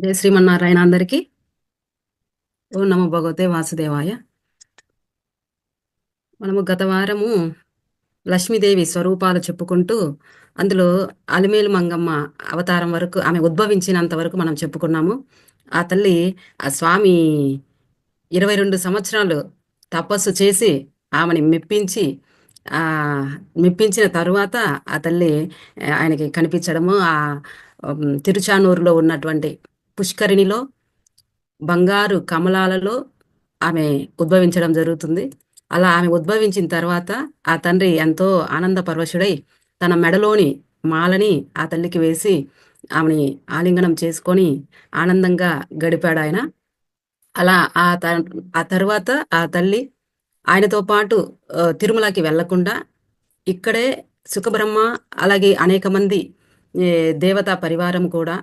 జై శ్రీమన్నారాయణ అందరికీ. ఓం నమో భగవతే వాసుదేవాయ. మనము గత వారము లక్ష్మీదేవి స్వరూపాలు చెప్పుకుంటూ అందులో అలిమేలు మంగమ్మ అవతారం వరకు ఆమె ఉద్భవించినంత వరకు మనం చెప్పుకున్నాము. ఆ తల్లి ఆ స్వామి 22 సంవత్సరాలు తపస్సు చేసి ఆమెని మెప్పించి ఆ మెప్పించిన తరువాత ఆ తల్లి ఆయనకి కనిపించడము తిరుచానూరులో ఉన్నటువంటి పుష్కరిణిలో బంగారు కమలాలలో ఆమె ఉద్భవించడం జరుగుతుంది. అలా ఆమె ఉద్భవించిన తర్వాత ఆ తండ్రి ఎంతో ఆనంద పరవశుడై తన మెడలోని మాలని ఆ తల్లికి వేసి ఆమెని ఆలింగనం చేసుకొని ఆనందంగా గడిపాడాయన. అలా ఆ తరువాత ఆ తల్లి ఆయనతో పాటు తిరుమలకి వెళ్లకుండా ఇక్కడే సుఖబ్రహ్మ అలాగే అనేక మంది ఏ, దేవతా పరివారం కూడా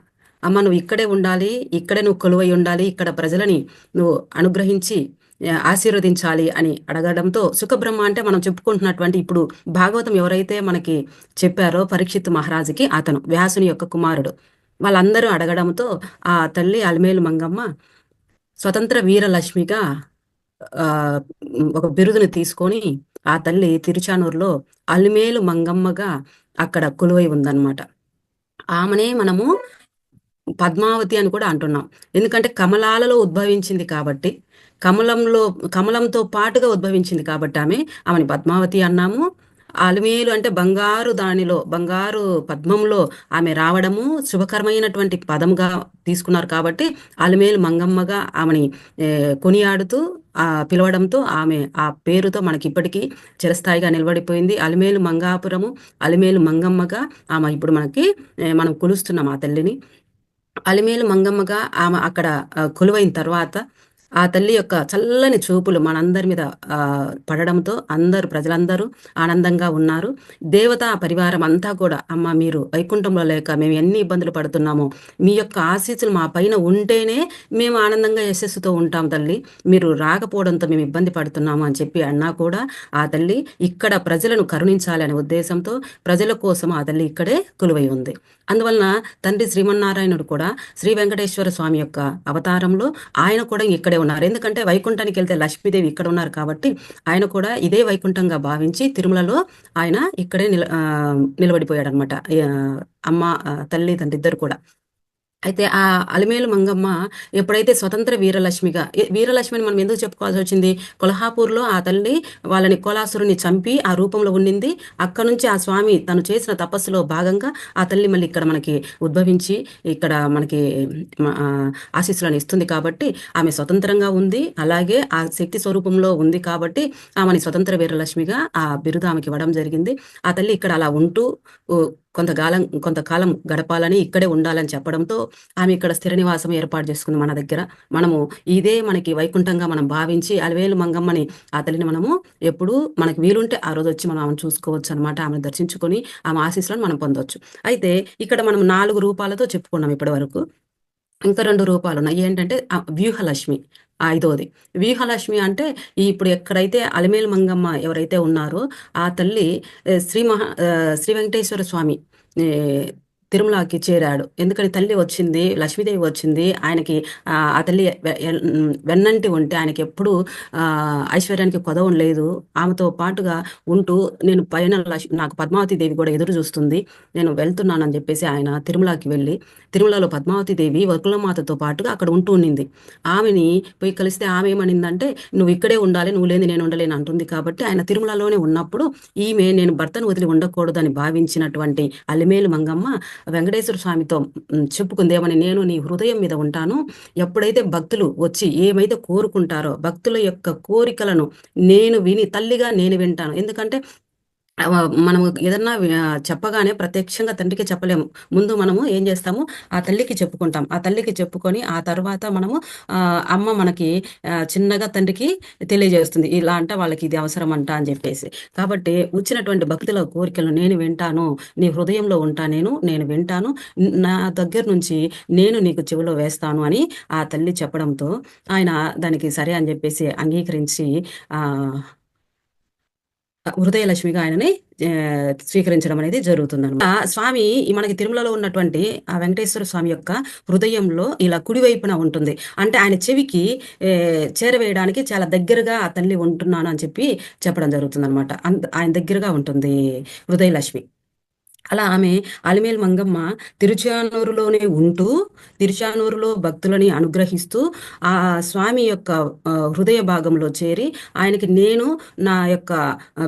అమ్మ నువ్వు ఇక్కడే ఉండాలి, ఇక్కడే నువ్వు కొలువై ఉండాలి, ఇక్కడ ప్రజలని నువ్వు అనుగ్రహించి ఆశీర్వదించాలి అని అడగడంతో సుఖబ్రహ్మ అంటే మనం చెప్పుకుంటున్నటువంటి ఇప్పుడు భాగవతం ఎవరైతే మనకి చెప్పారో పరీక్షిత్ మహారాజుకి అతను వ్యాసుని యొక్క కుమారుడు, వాళ్ళందరూ అడగడంతో ఆ తల్లి అలిమేలు మంగమ్మ స్వతంత్ర వీరలక్ష్మిగా ఆ ఒక బిరుదుని తీసుకొని ఆ తల్లి తిరుచానూరులో అలిమేలు మంగమ్మగా అక్కడ కొలువై ఉందన్నమాట. ఆమెనే మనము పద్మావతి అని కూడా అంటున్నాం. ఎందుకంటే కమలాలలో ఉద్భవించింది కాబట్టి, కమలంలో కమలంతో పాటుగా ఉద్భవించింది కాబట్టి ఆమెని పద్మావతి అన్నాము. అలిమేలు అంటే బంగారు దానిలో బంగారు పద్మంలో ఆమె రావడము శుభకరమైనటువంటి పదముగా తీసుకున్నారు కాబట్టి అలిమేలు మంగమ్మగా ఆమెని కొనియాడుతూ పిలవడంతో ఆమె ఆ పేరుతో మనకి ఇప్పటికీ చిరస్థాయిగా నిలబడిపోయింది. అలిమేలు మంగాపురము అలిమేలు మంగమ్మగా ఆమె ఇప్పుడు మనకి మనం కొలుస్తున్నాం ఆ తల్లిని. అలిమేలు మంగమ్మగా ఆమె అక్కడ కొలువైన తర్వాత ఆ తల్లి యొక్క చల్లని చూపులు మనందరి మీద పడడంతో ప్రజలందరూ ఆనందంగా ఉన్నారు. దేవతా పరివారం అంతా కూడా అమ్మ మీరు వైకుంఠంలో లేక మేము ఎన్ని ఇబ్బందులు పడుతున్నామో మీ యొక్క ఆశీస్సులు మా పైన ఉంటేనే మేము ఆనందంగా యశస్సుతో ఉంటాం తల్లి, మీరు రాకపోవడంతో మేము ఇబ్బంది పడుతున్నాము అని చెప్పి అన్నా కూడా ఆ తల్లి ఇక్కడ ప్రజలను కరుణించాలి అనే ఉద్దేశంతో ప్రజల కోసం ఆ తల్లి ఇక్కడే కొలువై ఉంది. అందువలన తండ్రి శ్రీమన్నారాయణుడు కూడా శ్రీ వెంకటేశ్వర స్వామి యొక్క అవతారంలో ఆయన కూడా ఇక్కడే ఉన్నారు. ఎందుకంటే వైకుంఠానికి వెళ్తే లక్ష్మీదేవి ఇక్కడ ఉన్నారు కాబట్టి ఆయన కూడా ఇదే వైకుంఠంగా భావించి తిరుమలలో ఆయన ఇక్కడే నిలబడిపోయాడు అనమాట. అమ్మ తల్లి తండ్రి ఇద్దరు కూడా. అయితే ఆ అలిమేలు మంగమ్మ ఎప్పుడైతే స్వతంత్ర వీరలక్ష్మిగా వీరలక్ష్మిని మనం ఎందుకు చెప్పుకోవాల్సి వచ్చింది, కొల్హాపూర్లో ఆ తల్లి వాళ్ళని కోలాసురుని చంపి ఆ రూపంలో ఉండింది. అక్కడ నుంచి ఆ స్వామి తను చేసిన తపస్సులో భాగంగా ఆ తల్లి మళ్ళీ ఇక్కడ మనకి ఉద్భవించి ఇక్కడ మనకి ఆశీస్సులను ఇస్తుంది కాబట్టి ఆమె స్వతంత్రంగా ఉంది. అలాగే ఆ శక్తి స్వరూపంలో ఉంది కాబట్టి ఆమెని స్వతంత్ర వీరలక్ష్మిగా ఆ బిరుదు ఆమెకి ఇవ్వడం జరిగింది. ఆ తల్లి ఇక్కడ అలా ఉంటూ కొంతకాలం గడపాలని ఇక్కడే ఉండాలని చెప్పడంతో ఆమె ఇక్కడ స్థిర నివాసం ఏర్పాటు చేసుకుంది మన దగ్గర. మనము ఇదే మనకి వైకుంఠంగా మనం భావించి అలివేలు మంగమ్మని ఆ తల్లిని మనము ఎప్పుడు మనకి వీలుంటే ఆ రోజు వచ్చి మనం ఆమెను చూసుకోవచ్చు అనమాట. ఆమెను దర్శించుకొని ఆమె ఆశీస్సులను మనం పొందవచ్చు. అయితే ఇక్కడ మనం 4 రూపాలతో చెప్పుకున్నాం ఇప్పటి వరకు. ఇంకా 2 రూపాలు ఉన్నాయి. ఏంటంటే వ్యూహలక్ష్మి ఐదోది. వ్యూహలక్ష్మి అంటే ఇప్పుడు ఎక్కడైతే అలిమేలు మంగమ్మ ఎవరైతే ఉన్నారో ఆ తల్లి శ్రీ వెంకటేశ్వర స్వామి తిరుమలకి చేరాడు. ఎందుకని తల్లి వచ్చింది, లక్ష్మీదేవి వచ్చింది ఆయనకి. ఆ తల్లి వెన్నంటి ఉంటే ఆయనకి ఎప్పుడు ఐశ్వర్యానికి కొదవం లేదు. ఆమెతో పాటుగా ఉంటూ నేను పైన నాకు పద్మావతి దేవి కూడా ఎదురు చూస్తుంది, నేను వెళ్తున్నానని చెప్పేసి ఆయన తిరుమలకి వెళ్ళి తిరుమలలో పద్మావతి దేవి వకులమాతతో పాటుగా అక్కడ ఉంటూ ఉండింది. ఆమెని పోయి కలిస్తే ఆమె ఏమనిందంటే నువ్వు ఇక్కడే ఉండాలి, నువ్వు లేని నేను ఉండలేను అంటుంది. కాబట్టి ఆయన తిరుమలలోనే ఉన్నప్పుడు ఈమె నేను భర్తను వదిలి ఉండకూడదని భావించినటువంటి అలిమేలు మంగమ్మ వెంకటేశ్వర స్వామితో చెప్పుకుంది ఏమని, నేను నీ హృదయం మీద ఉంటాను, ఎప్పుడైతే భక్తులు వచ్చి ఏమైతే కోరుకుంటారో భక్తుల యొక్క కోరికలను నేను విని తల్లిగా నేను వింటాను. ఎందుకంటే మనము ఏదన్నా చెప్పగానే ప్రత్యక్షంగా తండ్రికి చెప్పలేము. ముందు మనము ఏం చేస్తాము, ఆ తల్లికి చెప్పుకుంటాం. ఆ తల్లికి చెప్పుకొని ఆ తర్వాత మనము అమ్మ మనకి చిన్నగా తండ్రికి తెలియజేస్తుంది, ఇలా అంట వాళ్ళకి ఇది అవసరం అంట అని చెప్పేసి. కాబట్టి వచ్చినటువంటి భక్తుల కోరికలను నేను వింటాను, నీ హృదయంలో ఉంటా, నేను వింటాను, నా దగ్గర నుంచి నేను నీకు చెవిలో వేస్తాను అని ఆ తల్లి చెప్పడంతో ఆయన దానికి సరే అని చెప్పేసి అంగీకరించి ఆ హృదయలక్ష్మిగా ఆయనని స్వీకరించడం అనేది జరుగుతుందన్నమాట. స్వామి మనకి తిరుమలలో ఉన్నటువంటి ఆ వెంకటేశ్వర స్వామి యొక్క హృదయంలో ఇలా కుడివైపున ఉంటుంది. అంటే ఆయన చెవికి చేరవేయడానికి చాలా దగ్గరగా ఆ తల్లి ఉంటున్నాను అని చెప్పి చెప్పడం జరుగుతుందన్నమాట. ఆయన దగ్గరగా ఉంటుంది హృదయలక్ష్మి. అలా ఆమె అలిమేలు మంగమ్మ తిరుచానూరులోనే ఉంటూ, తిరుచానూరులో భక్తులని అనుగ్రహిస్తూ, ఆ స్వామి యొక్క హృదయ భాగంలో చేరి, ఆయనకి నేను నా యొక్క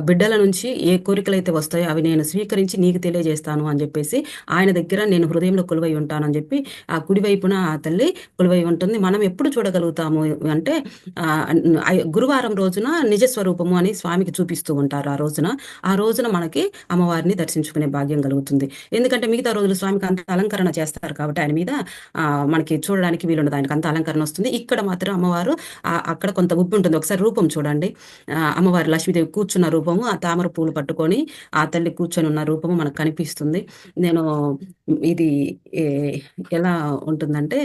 బిడ్డల నుంచి ఏ కోరికలైతే వస్తాయో అవి నేను స్వీకరించి నీకు తెలియజేస్తాను అని చెప్పేసి, ఆయన దగ్గర నేను హృదయంలో కొలువై ఉంటానని చెప్పి, ఆ కుడివైపున ఆ తల్లి కొలువై ఉంటుంది. మనం ఎప్పుడు చూడగలుగుతాము అంటే, గురువారం రోజున నిజస్వరూపము అని స్వామికి చూపిస్తూ ఉంటారు. ఆ రోజున మనకి అమ్మవారిని దర్శించుకునే భాగ్యం కలుగుతుంది. ఎందుకంటే మిగతా రోజులు స్వామికి అంత అలంకరణ చేస్తారు కాబట్టి ఆయన మీద మనకి చూడడానికి వీలుండదు. ఆయనకు అంత అలంకరణ వస్తుంది. ఇక్కడ మాత్రం అమ్మవారు అక్కడ కొంత ఉబ్బి ఉంటుంది. ఒకసారి రూపం చూడండి. అమ్మవారి లక్ష్మీదేవి కూర్చున్న రూపము, ఆ తామర పూలు పట్టుకొని ఆ తల్లి కూర్చొని ఉన్న రూపము మనకు కనిపిస్తుంది. నేను ఇది ఎలా ఉంటుందంటే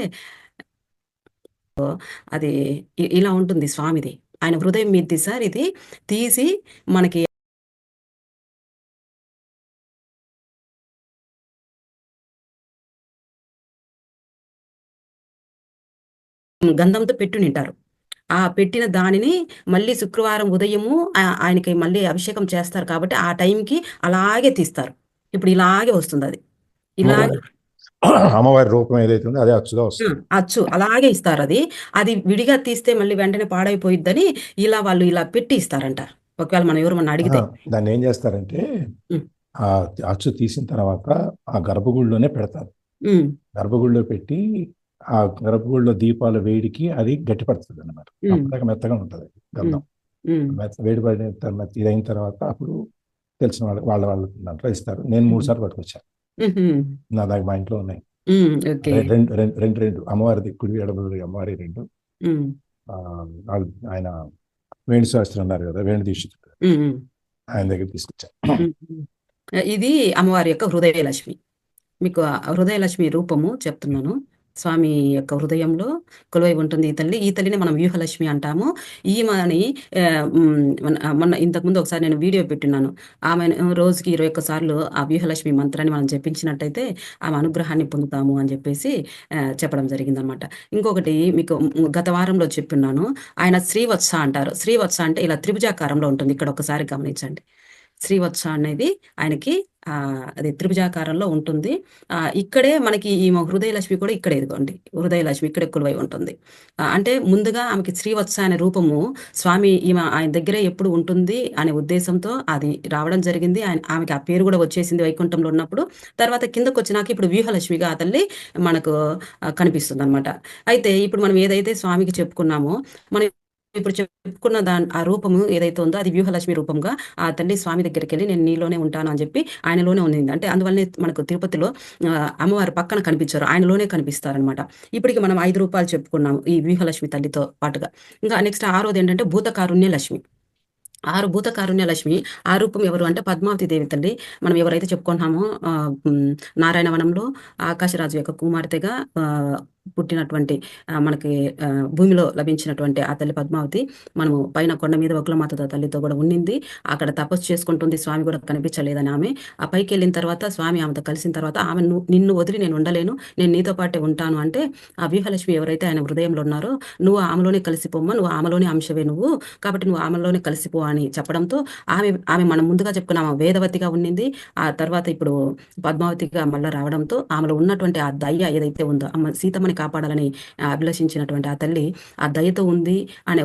అది ఇలా ఉంటుంది స్వామిది. ఆయన హృదయం మీది సార్ ఇది తీసి మనకి గంధంతో పెట్టునింటారు. ఆ పెట్టిన దానిని మళ్ళీ శుక్రవారం ఉదయము ఆయనకి మళ్ళీ అభిషేకం చేస్తారు కాబట్టి ఆ టైంకి అలాగే తీస్తారు. ఇప్పుడు ఇలాగే వస్తుందది. ఇలాగే అమ్మవారి రూపం ఏదైతే ఉందో అదే అచ్చుగా వస్తుంది. అచ్చు అలాగే ఇస్తారది. అది విడిగా తీస్తే మళ్ళీ వెంటనే పాడైపోయిద్దని ఇలా వాళ్ళు ఇలా పెట్టి ఇస్తారంట. ఒకవేళ మనం ఎవరమన్నా అడిగితే. దాన్ని ఏం చేస్తారంటే ఆ అచ్చు తీసిన తర్వాత ఆ గర్భగుడిలోనే పెడతారు. గర్భగుడిలో పెట్టి ఆ గర్భగుడిలో దీపాల వేడికి అది గట్టిపడుతుంది అన్నమాట. అప్పటిదాకా మెత్తగా ఉంటుంది గంధం. వేడి పడిన తర్వాత ఇదైన తర్వాత అప్పుడు తెలిసిన వాళ్ళ దాంట్లో ఇస్తారు. నేను 3 సార్లు పట్టుకొచ్చాను. నా దగ్గర మా ఇంట్లో ఉన్నాయి. రెండు అమ్మవారిది కుడి ఎడమది అమ్మవారి రెండు. ఆయన వేణు శాస్త్రి అన్నారు కదా, వేణు దీక్షితుడు, ఆయన దగ్గర తీసుకొచ్చాను. ఇది అమ్మవారి యొక్క హృదయలక్ష్మి. మీకు హృదయలక్ష్మి రూపము చెప్తున్నాను. స్వామి యొక్క హృదయంలో కొలువై ఉంటుంది ఈ తల్లి. ఈ తల్లిని మనం వ్యూహలక్ష్మి అంటాము. ఈమెని మొన్న ఇంతకుముందు ఒకసారి నేను వీడియో పెట్టినాను. ఆమె రోజుకి 21 సార్లు ఆ వ్యూహలక్ష్మి మంత్రాన్ని మనం జపించినట్టయితే ఆమె అనుగ్రహాన్ని పొందుతాము అని చెప్పేసి చెప్పడం జరిగిందనమాట. ఇంకొకటి మీకు గత వారంలో చెప్పున్నాను. ఆయన శ్రీవత్స అంటారు. శ్రీవత్స అంటే ఇలా త్రిభుజాకారంలో ఉంటుంది. ఇక్కడ ఒకసారి గమనించండి. శ్రీవత్స అనేది ఆయనకి అది త్రిభుజాకారంలో ఉంటుంది. ఇక్కడే మనకి ఈ హృదయలక్ష్మి కూడా ఇక్కడే ఇదిగోండి, హృదయలక్ష్మి ఇక్కడే కొలువై ఉంటుంది. అంటే ముందుగా ఆమెకి శ్రీవత్స అనే రూపము స్వామి ఆయన దగ్గరే ఎప్పుడు ఉంటుంది అనే ఉద్దేశంతో అది రావడం జరిగింది. ఆమెకి ఆ పేరు కూడా వచ్చేసింది వైకుంఠంలో ఉన్నప్పుడు. తర్వాత కిందకు వచ్చినాక ఇప్పుడు వ్యూహలక్ష్మిగా ఆ తల్లి మనకు కనిపిస్తుంది అనమాట. అయితే ఇప్పుడు మనం ఏదైతే స్వామికి చెప్పుకున్నామో, మనం ఇప్పుడు చెప్పుకున్న ఆ రూపము ఏదైతే ఉందో అది వ్యూహలక్ష్మి రూపంగా ఆ తల్లి స్వామి దగ్గరికి వెళ్ళి నేను నీలోనే ఉంటాను అని చెప్పి ఆయనలోనే ఉంది. అంటే అందువల్లనే మనకు తిరుపతిలో అమ్మవారి పక్కన కనిపించారు, ఆయనలోనే కనిపిస్తారనమాట. ఇప్పటికి మనం 5 రూపాయలు చెప్పుకున్నాము ఈ వ్యూహలక్ష్మి తల్లితో పాటుగా. ఇంకా నెక్స్ట్ 6వది ఏంటంటే భూతకారుణ్య లక్ష్మి. 6 భూతకారుణ్య లక్ష్మి. ఆ రూపం ఎవరు అంటే పద్మావతి దేవి తల్లి. మనం ఎవరైతే చెప్పుకుంటున్నామో నారాయణవనంలో ఆకాశరాజు యొక్క కుమార్తెగా పుట్టినటువంటి మనకి భూమిలో లభించినటువంటి ఆ తల్లి పద్మావతి మనము పైన కొండ మీద వకులమాత తల్లితో కూడా ఉండింది. అక్కడ తపస్సు చేసుకుంటుంది. స్వామి కూడా కనిపించలేదని ఆమె ఆ పైకి వెళ్ళిన తర్వాత స్వామి ఆమెతో కలిసిన తర్వాత ఆమె నిన్ను వదిలి నేను ఉండలేను, నేను నీతో పాటే ఉంటాను అంటే ఆ వ్యూహలక్ష్మి ఎవరైతే ఆయన హృదయంలో ఉన్నారో నువ్వు ఆమెలోనే కలిసిపోమ్మా, నువ్వు ఆమెలోనే అంశవే నువ్వు, కాబట్టి నువ్వు ఆమెలోనే కలిసిపో అని చెప్పడంతో ఆమె మనం ముందుగా చెప్పుకున్న ఆమె వేదవతిగా ఉండింది. ఆ తర్వాత ఇప్పుడు పద్మావతిగా మళ్ళీ రావడంతో ఆమెలో ఉన్నటువంటి ఆ దయ ఏదైతే ఉందో, అమ్మ సీతమ్మని కాపాడాలని అభిలషించినటువంటి ఆ తల్లి ఆ దయతో ఉంది అనే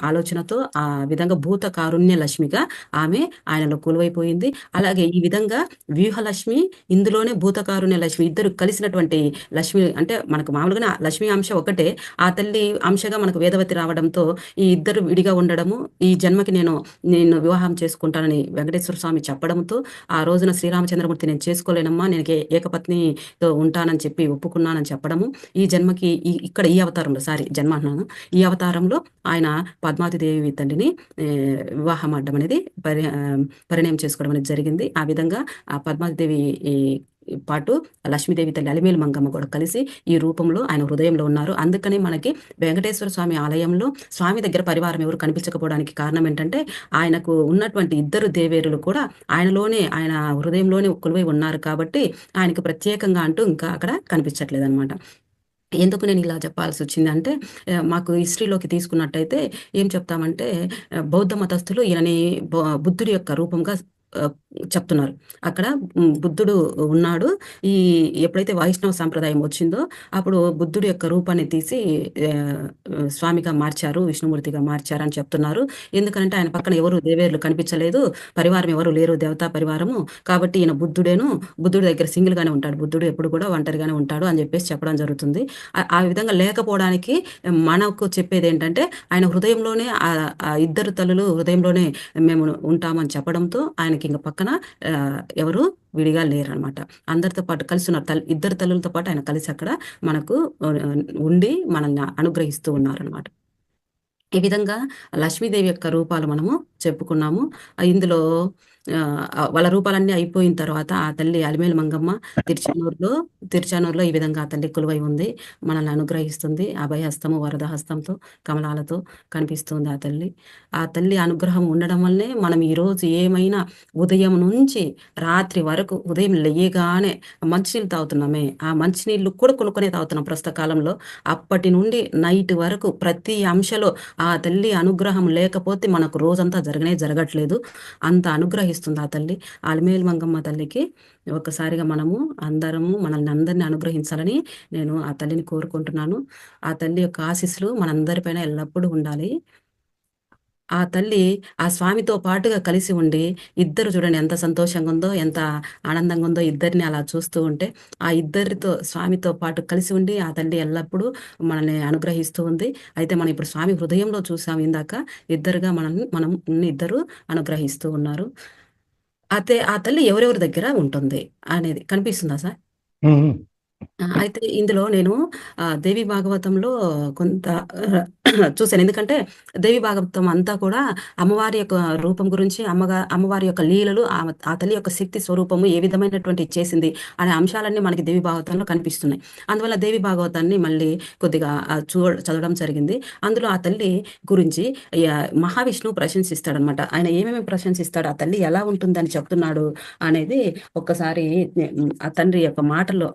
ఆలోచనతో ఆ విధంగా భూత కారుణ్య లక్ష్మిగా ఆమె ఆయనలో కొలువైపోయింది. అలాగే ఈ విధంగా వ్యూహలక్ష్మి, ఇందులోనే భూతకారుణ్య లక్ష్మి ఇద్దరు కలిసినటువంటి లక్ష్మి. అంటే మనకు మామూలుగా లక్ష్మి అంశ ఒకటే, ఆ తల్లి అంశగా మనకు వేదవతి రావడంతో ఈ ఇద్దరు విడిగా ఉండడము, ఈ జన్మకి నేను వివాహం చేసుకుంటానని వెంకటేశ్వర స్వామి చెప్పడంతో ఆ రోజున శ్రీరామచంద్రమూర్తి నేను చేసుకోలేనమ్మా, నేను ఏకపత్నితో ఉంటానని చెప్పి ఒప్పుకున్నానని చెప్పడము, ఈ జన్మకి ఇక్కడ ఈ అవతారంలో జన్మ అన్నాను, ఈ అవతారంలో ఆయన పద్మావతి దేవి తల్లిని వివాహం ఆడడం అనేది పరిణయం చేసుకోవడం అనేది జరిగింది. ఆ విధంగా ఆ పద్మావతి దేవి పాటు లక్ష్మీదేవి తల్లి అలిమేలు మంగమ్మ కూడా కలిసి ఈ రూపంలో ఆయన హృదయంలో ఉన్నారు. అందుకని మనకి వెంకటేశ్వర స్వామి ఆలయంలో స్వామి దగ్గర పరివారం ఎవరు కనిపించకపోవడానికి కారణం ఏంటంటే, ఆయనకు ఉన్నటువంటి ఇద్దరు దేవేరులు కూడా ఆయన హృదయంలోనే కొలువై ఉన్నారు కాబట్టి, ఆయనకు ప్రత్యేకంగా అంటూ ఇంకా అక్కడ కనిపించట్లేదనమాట. ఎందుకు నేను ఇలా చెప్పాల్సొచ్చిందంటే, మాకు హిస్టరీలోకి తీసుకున్నట్టయితే ఏం చెప్తామంటే, బౌద్ధ మతస్థులు ఈయనని బుద్ధుడి యొక్క రూపంగా ఆహ్, చెప్తున్నారు. అక్కడ బుద్ధుడు ఉన్నాడు. ఈ ఎప్పుడైతే వైష్ణవ సాంప్రదాయం వచ్చిందో, అప్పుడు బుద్ధుడి యొక్క రూపాన్ని తీసి ఆహ్, స్వామిగా మార్చారు, విష్ణుమూర్తిగా మార్చారని చెప్తున్నారు. ఎందుకనంటే ఆయన పక్కన ఎవరు దేవేరులు కనిపించలేదు. పరివారం ఎవరు లేరు, దేవతా పరివారము. కాబట్టి ఈయన బుద్ధుడి దగ్గర సింగిల్‌గానే ఉంటాడు. బుద్ధుడు ఎప్పుడు కూడా ఒంటరిగానే ఉంటాడు అని చెప్పేసి చెప్పడం జరుగుతుంది. ఆ విధంగా లేకపోవడానికి మనకు చెప్పేదేంటంటే, ఆయన హృదయంలోనే ఆ ఇద్దరు తల్లులు హృదయంలోనే మేము ఉంటామని చెప్పడంతో, ఆయనకింక పక్కన ఎవరు విడిగా లేరనమాట. అందరితో పాటు కలిసున్నారు. ఇద్దరు తల్లులతో పాటు ఆయన కలిసి అక్కడ మనకు ఉండి మనల్ని అనుగ్రహిస్తూ ఉన్నారనమాట. ఈ విధంగా లక్ష్మీదేవి యొక్క రూపాలు మనము చెప్పుకున్నాము. ఇందులో వాళ్ళ రూపాలన్నీ అయిపోయిన తర్వాత ఆ తల్లి అలిమేలు మంగమ్మ తిరుచానూరులో ఈ విధంగా ఆ తల్లి కొలువై ఉంది. మనల్ని అనుగ్రహిస్తుంది. అభయహస్తము, వరద హస్తంతో, కమలాలతో కనిపిస్తుంది ఆ తల్లి. ఆ తల్లి అనుగ్రహం ఉండడం వల్లే మనం ఈరోజు ఏమైనా ఉదయం నుంచి రాత్రి వరకు ఉదయం లెయ్యగానే మంచినీళ్ళు తాగుతున్నామే, ఆ మంచినీళ్ళు కూడా కొనుక్కొనే తాగుతున్నాం ప్రస్తుత కాలంలో. అప్పటి నుండి నైట్ వరకు ప్రతి అంశలో ఆ తల్లి అనుగ్రహం లేకపోతే మనకు రోజంతా జరగట్లేదు. అంత అనుగ్రహిస్తుంది ఆ తల్లి. అలిమేలు మంగమ్మ తల్లికి ఒక్కసారిగా మనల్ని అందరిని అనుగ్రహించాలని నేను ఆ తల్లిని కోరుకుంటున్నాను. ఆ తల్లి యొక్క ఆశీస్సులు మనందరిపైన ఎల్లప్పుడూ ఉండాలి. ఆ తల్లి ఆ స్వామితో పాటుగా కలిసి ఉండి, ఇద్దరు చూడండి ఎంత సంతోషంగా ఉందో, ఎంత ఆనందంగా ఉందో ఇద్దరిని అలా చూస్తూ ఉంటే, ఆ ఇద్దరితో స్వామితో పాటు కలిసి ఉండి ఆ తల్లి ఎల్లప్పుడూ మనల్ని అనుగ్రహిస్తూ ఉంది. అయితే మనం ఇప్పుడు స్వామి హృదయంలో చూసాం ఇందాక. ఇద్దరుగా ఇద్దరు అనుగ్రహిస్తూ ఉన్నారు. ఆ తల్లి ఎవరెవరి దగ్గర ఉంటుంది అనేది కనిపిస్తుందా సార్? అయితే ఇందులో నేను దేవి భాగవతంలో కొంత చూసాను. ఎందుకంటే దేవి భాగవతం అంతా కూడా అమ్మవారి యొక్క రూపం గురించి, అమ్మవారి యొక్క లీలలు, ఆ తల్లి యొక్క శక్తి స్వరూపము ఏ విధమైనటువంటిది చేసింది అనే అంశాలన్నీ మనకి దేవి భాగవతంలో కనిపిస్తున్నాయి. అందువల్ల దేవి భాగవతాన్ని మళ్ళీ కొద్దిగా చదవడం జరిగింది. అందులో ఆ తల్లి గురించి మహావిష్ణువు ప్రశంసిస్తాడనమాట. ఆయన ఏమేమి ప్రశంసిస్తాడు, ఆ తల్లి ఎలా ఉంటుందని చెప్తున్నాడు అనేది ఒక్కసారి ఆ తండ్రి యొక్క మాటల్లో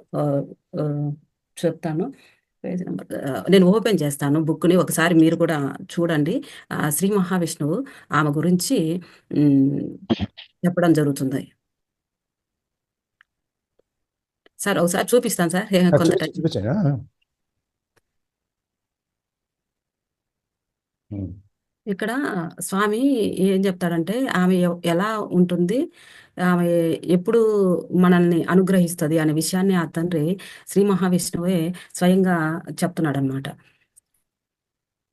చెప్తాను. పేజ్ నంబర్ నేను ఓపెన్ చేస్తాను బుక్‌ని. ఒకసారి మీరు కూడా చూడండి. శ్రీ మహావిష్ణువు ఆమె గురించి హ్మ్, చెప్పడం జరుగుతుంది. సార్ ఒకసారి చూపిస్తాను సార్. కొంత టైం చూపించారా? ఇక్కడ స్వామి ఏం చెప్తాడంటే, ఆమె ఎలా ఉంటుంది, ఆమె ఎప్పుడు మనల్ని అనుగ్రహిస్తది అనే విషయాన్ని ఆ తండ్రి శ్రీ మహావిష్ణువే స్వయంగా చెప్తున్నాడనమాట.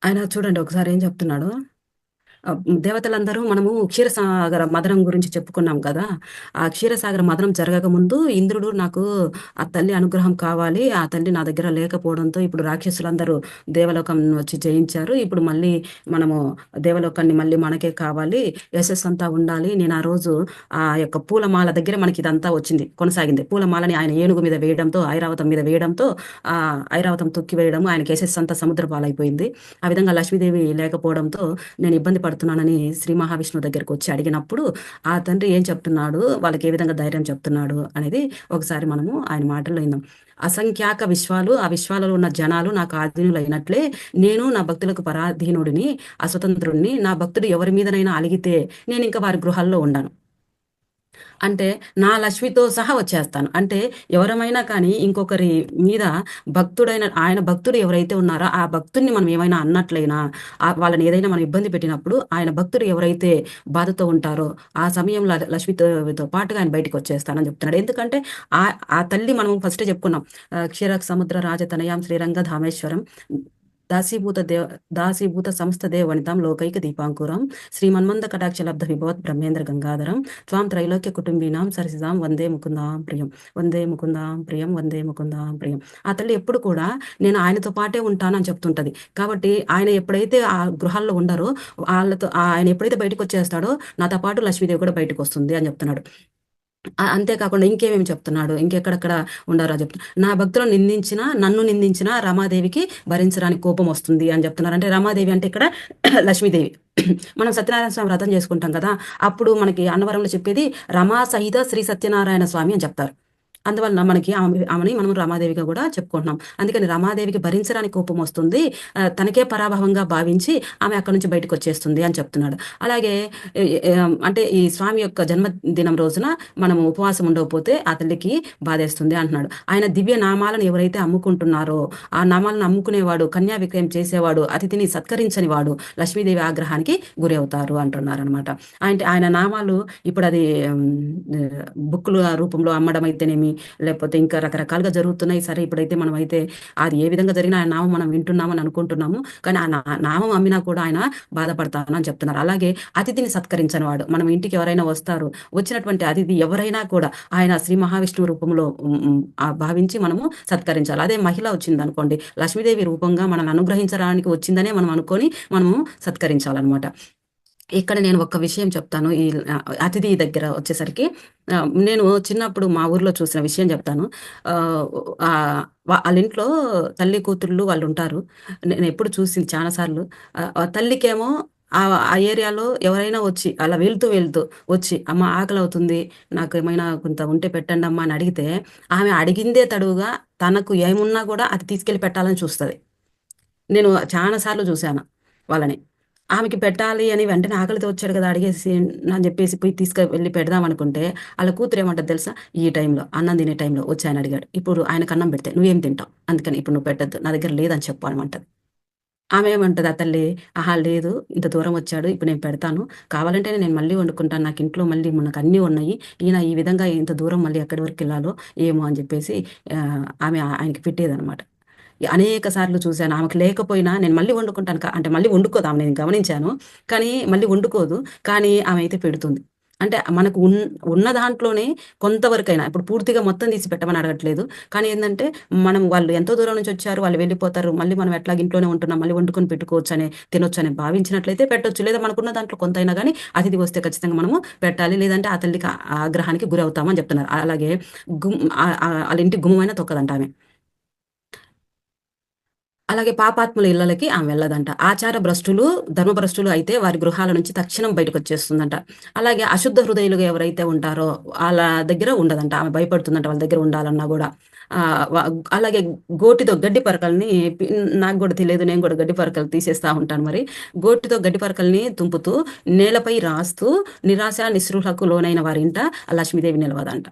ఆయన చూడండి ఒకసారి ఏం చెప్తున్నాడో. దేవతలందరూ మనము క్షీరసాగర మథనం గురించి చెప్పుకున్నాం కదా! ఆ క్షీరసాగర మథనం జరగకముందు ఇంద్రుడు నాకు ఆ తల్లి అనుగ్రహం కావాలి. ఆ తల్లి నా దగ్గర లేకపోవడంతో ఇప్పుడు రాక్షసులందరూ దేవలోకం వచ్చి జయించారు. ఇప్పుడు మళ్ళీ మనము దేవలోకాన్ని మళ్ళీ మనకే కావాలి. యశస్సంతా ఉండాలి. నేను ఆ రోజు ఆ యొక్క పూలమాల దగ్గర మనకి ఇదంతా వచ్చింది, కొనసాగింది. పూలమాలని ఆయన ఏనుగు మీద వేయడంతో, ఐరావతం మీద వేయడంతో ఐరావతం తొక్కి వేయడం ఆయనకి యశస్సంతా సముద్ర పాలైపోయింది. ఆ విధంగా లక్ష్మీదేవి లేకపోవడంతో నేను ఇబ్బంది పడుతున్నానని శ్రీ మహావిష్ణువు దగ్గరికి వచ్చి అడిగినప్పుడు ఆ తండ్రి ఏం చెప్తున్నాడు, వాళ్ళకి ఏ విధంగా ధైర్యం చెప్తున్నాడు అనేది ఒకసారి మనము ఆయన మాటల్లో విందాం. అసంఖ్యాక విశ్వాలు, ఆ విశ్వాలలో ఉన్న జనాలు నాకు ఆధీనులైనట్లే నేను నా భక్తులకు పరాధీనుడిని, అస్వతంత్రుడిని. నా భక్తుడు ఎవరి మీదనైనా అలిగితే నేను ఇంకా వారి గృహాల్లో ఉండను. అంటే నా లక్ష్మితో సహా వచ్చేస్తాను. అంటే ఎవరమైనా కానీ ఇంకొకరి మీద ఆయన భక్తుడు ఎవరైతే ఉన్నారో ఆ భక్తుడిని మనం ఏమైనా అన్నట్లయినా, వాళ్ళని ఏదైనా మనం ఇబ్బంది పెట్టినప్పుడు ఆయన భక్తుడు ఎవరైతే బాధతో ఉంటారో ఆ సమయంలో లక్ష్మితో పాటుగా ఆయన బయటికొచ్చేస్తానని చెప్తున్నాడు. ఎందుకంటే ఆ తల్లి మనం ఫస్టే చెప్పుకున్నాం. క్షీర సముద్ర రాజతనయాం శ్రీరంగ ధామేశ్వరం దాసీభూత సంస్థ దేవనితాం లోకైక దీపాంకురం శ్రీమన్మంద కటాక్ష లబ్ధ విభవత్ బ్రహ్మేంద్ర గంగాధరం త్వాం త్రైలోక్య కుటుంబీనాం సరసిదాం వందే ముకుందాం ప్రియం, వందే ముకుందాం ప్రియం, వందే ముకుందాం ప్రియం. ఆ తల్లి ఎప్పుడు కూడా నేను ఆయనతో పాటే ఉంటానని చెప్తుంటది. కాబట్టి ఆయన ఎప్పుడైతే ఆ గృహాల్లో ఉండరో ఆయన ఎప్పుడైతే బయటకు వచ్చేస్తాడో నాతో పాటు లక్ష్మీదేవి కూడా బయటకు వస్తుంది అని చెప్తున్నాడు. అంతేకాకుండా ఇంకేమేమి చెప్తున్నాడు, ఇంకెక్కడెక్కడ ఉండారో చెప్తున్నా, నా భక్తులు నిందించినా నన్ను నిందించినా రమాదేవికి భరించడానికి కోపం వస్తుంది అని చెప్తున్నారు. అంటే రమాదేవి అంటే ఇక్కడ లక్ష్మీదేవి. మనం సత్యనారాయణ స్వామి వ్రతం చేసుకుంటాం కదా, అప్పుడు మనకి అన్నవరంలో చెప్పేది రమా సహిత శ్రీ సత్యనారాయణ స్వామి అని చెప్తారు. అందువలన మనకి ఆమెని మనం రమాదేవిగా కూడా చెప్పుకుంటున్నాం. అందుకని రమాదేవికి భరించడానికి కోపం వస్తుంది, తనకే పరాభవంగా భావించి ఆమె అక్కడి నుంచి బయటకు వచ్చేస్తుంది అని చెప్తున్నాడు. అలాగే అంటే ఈ స్వామి యొక్క జన్మదినం రోజున మనం ఉపవాసం ఉండకపోతే ఆ తల్లికి బాధేస్తుంది అంటున్నాడు. ఆయన దివ్య నామాలను ఎవరైతే అమ్ముకుంటున్నారో, ఆ నామాలను అమ్ముకునేవాడు, కన్యా విక్రయం చేసేవాడు, అతిథిని సత్కరించని వాడు లక్ష్మీదేవి ఆగ్రహానికి గురి అవుతారు అంటున్నారు అనమాట. అంటే ఆయన నామాలు ఇప్పుడు అది బుక్కుల రూపంలో అమ్మడం అయితేనేమి, లేకపోతే ఇంకా రకరకాలుగా జరుగుతున్నాయి. సరే, ఇప్పుడైతే మనం అయితే అది ఏ విధంగా జరిగినా ఆయన నామం మనం వింటున్నామని అనుకుంటున్నాము, కానీ ఆ నామం అమ్మినా కూడా ఆయన బాధపడతానని చెప్తున్నారు. అలాగే అతిథిని సత్కరించని వాడు, మనం ఇంటికి ఎవరైనా వస్తారు, వచ్చినటువంటి అతిథి ఎవరైనా కూడా ఆయన శ్రీ మహావిష్ణువు రూపంలో భావించి మనము సత్కరించాలి. అదే మహిళ వచ్చింది అనుకోండి, లక్ష్మీదేవి రూపంగా మనల్ని అనుగ్రహించడానికి వచ్చిందనే మనం అనుకొని మనము సత్కరించాలన్నమాట. ఇక్కడ నేను ఒక విషయం చెప్తాను. ఈ అతిథి దగ్గర వచ్చేసరికి నేను చిన్నప్పుడు మా ఊర్లో చూసిన విషయం చెప్తాను. వాళ్ళ ఇంట్లో తల్లి కూతుళ్ళు వాళ్ళు ఉంటారు. నేను ఎప్పుడు చూసింది చాలా సార్లు. తల్లికేమో ఆ ఏరియాలో ఎవరైనా వచ్చి అలా వెళ్తూ వచ్చి, అమ్మ ఆకలి అవుతుంది, నాకు ఏమైనా కొంత ఉంటే పెట్టండి అమ్మా అని అడిగితే, ఆమె అడిగిందే తడువుగా తనకు ఏమున్నా కూడా అది తీసుకెళ్ళి పెట్టాలని చూస్తుంది. నేను చాలా సార్లు చూశాను వాళ్ళని. ఆమెకి పెట్టాలి అని వెంటనే ఆకలితో వచ్చాడు కదా అడిగేసి అని చెప్పేసి పోయి వెళ్ళి పెడదాం అనుకుంటే, వాళ్ళ కూతురు ఏమంటది తెలుసా, ఈ టైంలో అన్నం తినే టైంలో వచ్చి ఆయన అడిగాడు, ఇప్పుడు ఆయనకు అన్నం పెడితే నువ్వేం తింటావు, అందుకని ఇప్పుడు నువ్వు పెట్టద్దు, నా దగ్గర లేదని చెప్పు అనమంటది. ఆమె ఏమంటది ఆ తల్లి, ఆహా లేదు, ఇంత దూరం వచ్చాడు, ఇప్పుడు నేను పెడతాను, కావాలంటే నేను మళ్ళీ వండుకుంటాను, నాకు ఇంట్లో మళ్ళీ నాకు అన్నీ ఉన్నాయి, ఈయన ఈ విధంగా ఇంత దూరం మళ్ళీ ఎక్కడి వరకు వెళ్ళాలో ఏమో అని చెప్పేసి ఆమె ఆయనకి పెట్టేదనమాట. అనేక సార్లు చూశాను. ఆమెకు లేకపోయినా నేను మళ్ళీ వండుకుంటాను అంటే మళ్ళీ వండుకోదు ఆమె, నేను గమనించాను. కానీ మళ్ళీ వండుకోదు, కానీ ఆమె అయితే పెడుతుంది. అంటే మనకు ఉన్న దాంట్లోనే కొంతవరకైనా, ఇప్పుడు పూర్తిగా మొత్తం తీసి పెట్టమని అడగట్లేదు, కానీ ఏంటంటే మనం వాళ్ళు ఎంతో దూరం నుంచి వచ్చారు, వాళ్ళు వెళ్ళిపోతారు, మళ్ళీ మనం ఎట్లా ఇంట్లోనే ఉంటున్నాం, మళ్ళీ వండుకొని పెట్టుకోవచ్చు అని, తినొచ్చు అని భావించినట్లయితే పెట్టొచ్చు. లేదా మనకున్న దాంట్లో కొంత అయినా కానీ అతిథి వస్తే ఖచ్చితంగా మనము పెట్టాలి, లేదంటే ఆ తల్లికి ఆగ్రహానికి గురి అవుతామని చెప్తున్నారు. అలాగే వాళ్ళ ఇంటి గుమ్మమైనా తొక్కదంట ఆమె. అలాగే పాపాత్ముల ఇళ్లకి ఆమె వెళ్ళదంట. ఆచార భ్రష్టులు, ధర్మభ్రష్టులు అయితే వారి గృహాల నుంచి తక్షణం బయటకు వచ్చేస్తుందంట. అలాగే అశుద్ధ హృదయులుగా ఎవరైతే ఉంటారో వాళ్ళ దగ్గర ఉండదంట, ఆమె భయపడుతుందంట వాళ్ళ దగ్గర ఉండాలన్నా కూడా. అలాగే గోటితో గడ్డి పరకల్ని, నాకు కూడా తెలియదు, నేను కూడా గడ్డి పరకలు తీసేస్తా ఉంటాను. మరి గోటితో గడ్డి పరకల్ని తుంపుతూ నేలపై రాస్తూ నిరాశ నిస్పృహకు లోనైన వారింట లక్ష్మీదేవి నిలవదంట.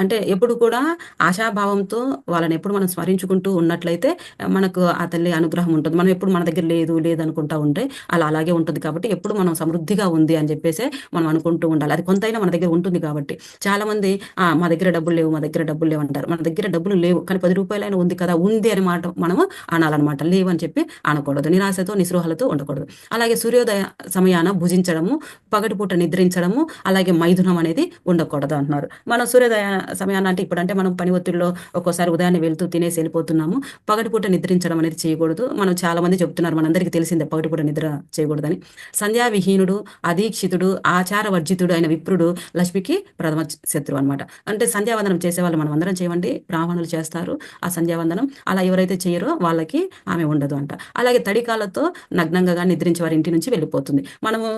అంటే ఎప్పుడు కూడా ఆశాభావంతో వాళ్ళని ఎప్పుడు మనం స్మరించుకుంటూ ఉన్నట్లయితే మనకు ఆ తల్లి అనుగ్రహం ఉంటుంది. మనం ఎప్పుడు మన దగ్గర లేదనుకుంటా ఉంటే అలాగే ఉంటుంది. కాబట్టి ఎప్పుడు మనం సమృద్ధిగా ఉంది అని చెప్పేసి మనం అనుకుంటూ ఉండాలి. అది కొంతైనా మన దగ్గర ఉంటుంది కాబట్టి. చాలా మంది మా దగ్గర డబ్బులు లేవు, మా దగ్గర డబ్బులు లేవు అంటారు. మన దగ్గర డబ్బులు లేవు, కానీ 10 రూపాయలైనా ఉంది కదా, ఉంది అని మాట మనము అనాలన్నమాట. లేవు అని చెప్పి అనకూడదు, నిరాశతో నిస్పృహలతో ఉండకూడదు. అలాగే సూర్యోదయ సమయాన భుజించడము, పగటిపూట నిద్రించడము, అలాగే మైథునం అనేది ఉండకూడదు అంటున్నారు. మనం సూర్యోదయ సమయాన్ని అంటే ఇప్పుడంటే మనం పని ఒత్తిడిలో ఒక్కోసారి ఉదయాన్నే వెళ్తూ తినేసి వెళ్ళిపోతున్నాము, పగటిపూట నిద్రించడం అనేది చేయకూడదు. మనం చాలా మంది చెప్తున్నారు, మనందరికీ తెలిసిందే పగటిపూట నిద్ర చేయకూడదని. సంధ్యా విహీనుడు, అదీక్షితుడు, ఆచార వర్జితుడు అయిన విప్రుడు లక్ష్మికి ప్రథమ శత్రువు అనమాట. అంటే సంధ్యావందనం చేసేవాళ్ళు మనం అందరం చేయమండి, బ్రాహ్మణులు చేస్తారు ఆ సంధ్యావందనం. అలా ఎవరైతే చేయరో వాళ్ళకి ఆమె ఉండదు అంట. అలాగే తడికాలతో నగ్నంగా నిద్రించి వారి ఇంటి నుంచి వెళ్ళిపోతుంది. మనము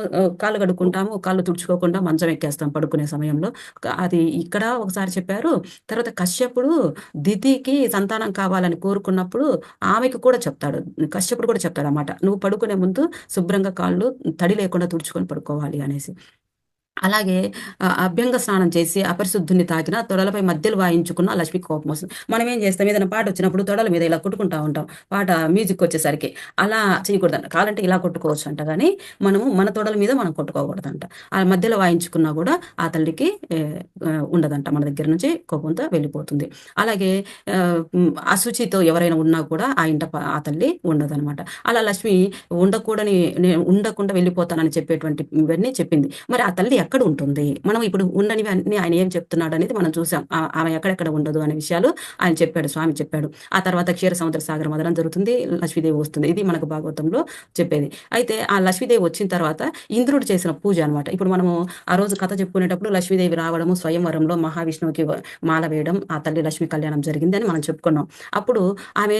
కాళ్ళు కడుక్కుంటాము, కాళ్ళు తుడుచుకోకుండా మంచం ఎక్కేస్తాం పడుకునే సమయంలో. అది ఇక్కడ ఒకసారి చెప్పారు. తర్వాత కశ్యపుడు దితికి సంతానం కావాలని కోరుకున్నప్పుడు ఆమెకు కూడా చెప్తాడు, కశ్యపుడు కూడా చెప్తాడు అన్నమాట, నువ్వు పడుకునే ముందు శుభ్రంగా కాళ్ళు తడి లేకుండా తుడుచుకొని పడుకోవాలి అనేసి. అలాగే అభ్యంగ స్నానం చేసి అపరిశుద్ధుని తాకిన తొడలపై మధ్యలు వాయించుకున్న లక్ష్మికి కోపం వస్తుంది. మనం ఏం చేస్తాం, ఏదైనా పాట వచ్చినప్పుడు తొడల మీద ఇలా కొట్టుకుంటా ఉంటాం, పాట మ్యూజిక్ వచ్చేసరికి. అలా చేయకూడదంట, కావాలంటే ఇలా కొట్టుకోవచ్చు అంట, కానీ మనము మన తొడల మీద మనం కొట్టుకోకూడదంట. ఆ మధ్యలో వాయించుకున్నా కూడా ఆ తల్లికి ఉండదంట, మన దగ్గర నుంచి కోపంతో వెళ్ళిపోతుంది. అలాగే అశుచితో ఎవరైనా ఉన్నా కూడా ఆ ఇంట ఆ తల్లి ఉండదనమాట. అలా లక్ష్మి ఉండకుండా వెళ్ళిపోతానని చెప్పేటువంటి ఇవన్నీ చెప్పింది. మరి ఆ తల్లి ఎక్కడ ఉంటుంది, మనం ఇప్పుడు ఉండనివి అన్ని ఆయన ఏం చెప్తున్నాడు అనేది మనం చూసాం. ఆమె ఎక్కడెక్కడ ఉండదు అనే విషయాలు ఆయన చెప్పాడు, స్వామి చెప్పాడు. ఆ తర్వాత క్షీర సముద్ర సాగర మదనం జరుగుతుంది, లక్ష్మీదేవి వస్తుంది. ఇది మనకు భాగవతంలో చెప్పేది. అయితే ఆ లక్ష్మీదేవి వచ్చిన తర్వాత ఇంద్రుడు చేసిన పూజ అనమాట. ఇప్పుడు మనము ఆ రోజు కథ చెప్పుకునేటప్పుడు లక్ష్మీదేవి రావడము, స్వయంవరంలో మహావిష్ణువుకి మాల వేయడం, ఆ తల్లి లక్ష్మీ కళ్యాణం జరిగింది అని మనం చెప్పుకున్నాం. అప్పుడు ఆమె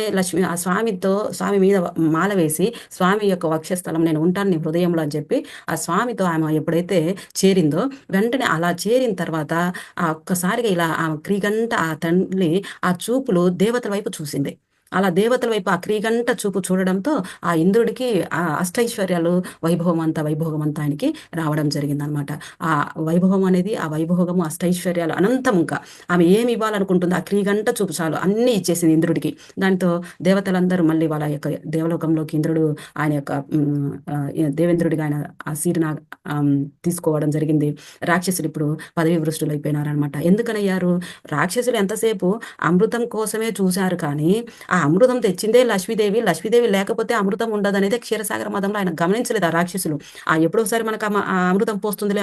ఆ స్వామి మీద మాల వేసి, స్వామి యొక్క వక్షస్థలం నేను ఉంటాను నీ హృదయంలో అని చెప్పి ఆ స్వామితో ఆమె ఎప్పుడైతే చేరిందో, వెంటనే అలా చేరిన తర్వాత ఒక్కసారిగా ఇలా ఆ క్రీగంట ఆ తల్లి ఆ చూపులు దేవతల వైపు చూసింది. అలా దేవతల వైపు ఆ క్రీగంట చూపు చూడడంతో ఆ ఇంద్రుడికి ఆ అష్టైశ్వర్యాలు వైభవం అంతా ఆయనకి రావడం జరిగిందనమాట. ఆ వైభవం అనేది, ఆ వైభోగము, అష్టైశ్వర్యాలు అనంతం. ఇంకా ఆమె ఏమి ఇవ్వాలనుకుంటుందో ఆ క్రీగంట చూపు చాలు అన్నీ ఇచ్చేసింది ఇంద్రుడికి. దాంతో దేవతలందరూ మళ్ళీ వాళ్ళ యొక్క దేవలోకంలోకి ఇంద్రుడు ఆయన యొక్క దేవేంద్రుడిగా ఆయన ఆ సీటును తీసుకోవడం జరిగింది. రాక్షసులు ఇప్పుడు పదవి భ్రష్టులు అయిపోయినారనమాట. ఎందుకనయ్యారు? రాక్షసులు ఎంతసేపు అమృతం కోసమే చూశారు, కానీ ఆ అమృతం తెచ్చిందే లక్ష్మీదేవి. లక్ష్మీదేవి లేకపోతే అమృతం ఉండదనేది క్షీరసాగర మదంలో ఆయన గమనించలేదు ఆ రాక్షసులు. ఎప్పుడో ఒకసారి మనకు ఆ అమృతం పోస్తుందిలే